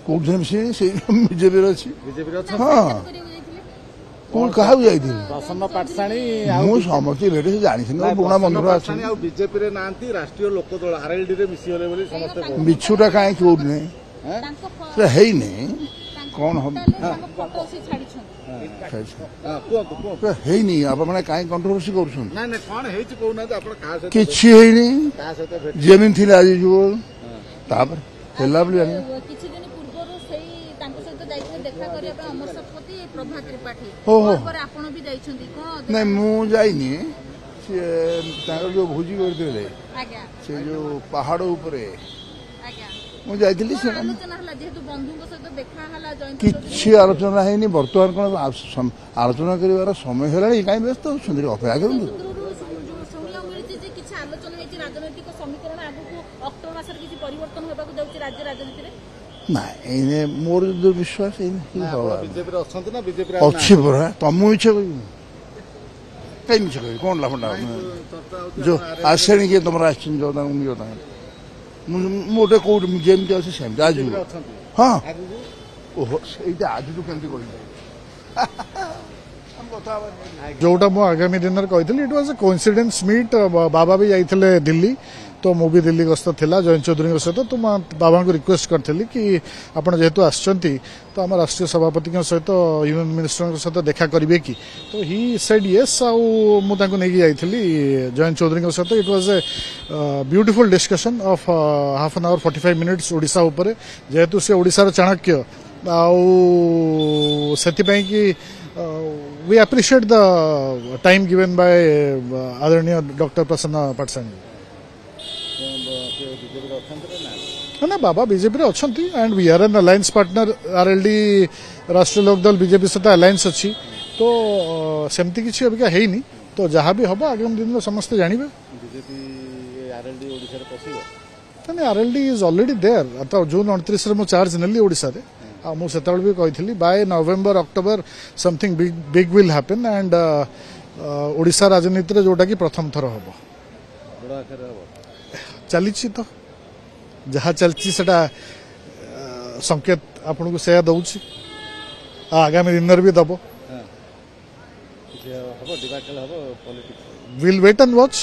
କୋଉଠି ମିଶିନି ସେଇ ବିଜେପିରେ ଅଛି। ହଁ କୋଉ କାହାକୁ ଯାଇଥିଲି ପ୍ରସନ୍ନ ପାଟଶାଣୀ ମୁଁ ସମସ୍ତେ ଭେଟ ଜାଣିଥିଲି ପୁରୁଣା ବନ୍ଧୁ ଅଛନ୍ତି। ଆଉ ବିଜେପିରେ ନାହାନ୍ତି ରାଷ୍ଟ୍ରୀୟ ଲୋକ ଦଳ RLD ରେ ମିଶିଗଲେ ବୋଲି ସମସ୍ତେ ମିଛୁଟା କାହିଁ କୋଉଠି ନାହିଁ ସେଟା ହେଇନି କଣ ହବ ହେଇନି ଆପଣମାନେ କାହିଁ କଣ୍ଟ୍ରୋଭର୍ସି କରୁଛନ୍ତି କିଛି ହେଇନି ଯେମିତି ଥିଲା ଆଜି ଯୁଗ ତାପରେ ହେଲା ବୋଲି ଜାଣି ନାଇଁ ମୁଁ ଯାଇନି ସିଏ ତାଙ୍କର ଯୋଉ ଭୋଜି କରିଥିଲେ ସେ ଯୋଉ ପାହାଡ ଉପରେ ମୁଁ ଯାଇଥିଲି କିଛି ଆଲୋଚନା ହେଇନି ବର୍ତ୍ତମାନ କଣ ଆଲୋଚନା କରିବାର ସମୟ ହେଲାଣି କାହିଁ ବ୍ୟସ୍ତ ଅଛନ୍ତି ଅପେକ୍ଷା କରନ୍ତୁ। ନାଇଁ ମୋର ଯୋଉ ବିଶ୍ୱାସ ଅଛି ପରା ତମକୁ ମିଛ କହିବି କାହିଁ ମିଛ କହିବି କଣ ଲାଭଟା ଯୋଉ ଆସେଣି କିଏ ତମର ଆସିଛନ୍ତି ଯୋଉ ତାଙ୍କୁ ମିଳିବ ତାଙ୍କ ମୁଁ ଗୋଟେ କୋଉଠି ଯେମିତି ଅଛି ସେମିତି ଆଜି ହଁ ଓହୋ ସେଇଟା ଆଜିଠୁ କେମିତି କହିବି जोटा मु आगामी दिन में कही it was a coincidence meet बाबा भी जाइए दिल्ली तो मु भी दिल्ली गस्त थिला जयंत चौधरी सहित तो बाबा को रिक्वेस्ट करी कि आपड़ जेहेतु आसचंती तो आम राष्ट्रीय सभापति सहित यूनियन मिनिस्टर सहित देखा करेंगे कि तो ही सेड येस मुझे जाइली जयंत चौधरी सहित it was a beautiful discussion of half an hour 45 minutes Odisha उपर जेहेतु से ओडिशार चाणक्य आथिपाई कि we appreciate the time given by आदरणीय डॉक्टर प्रसन्न पाटशाणी ना बाबा बीजेपी रे अछंती and we are an alliance partner RLD Rashtriya Lokdal BJP सहित अलायंस अच्छी तो सेमती किसी अबिका हेनी तो जहाँ भी हम आगामी दिन में समस्त जानवे RLD is already there June 29 मु चार्ज नेली ओडिशा रे मुझे भी कही by November October something big will happen and Odisha राजनीति रे जोटा कि प्रथम थर हम चली तो जहाँ चलती संकेत आपन को से दौची आगामी दिन भी दब विल वेट एंड वॉच।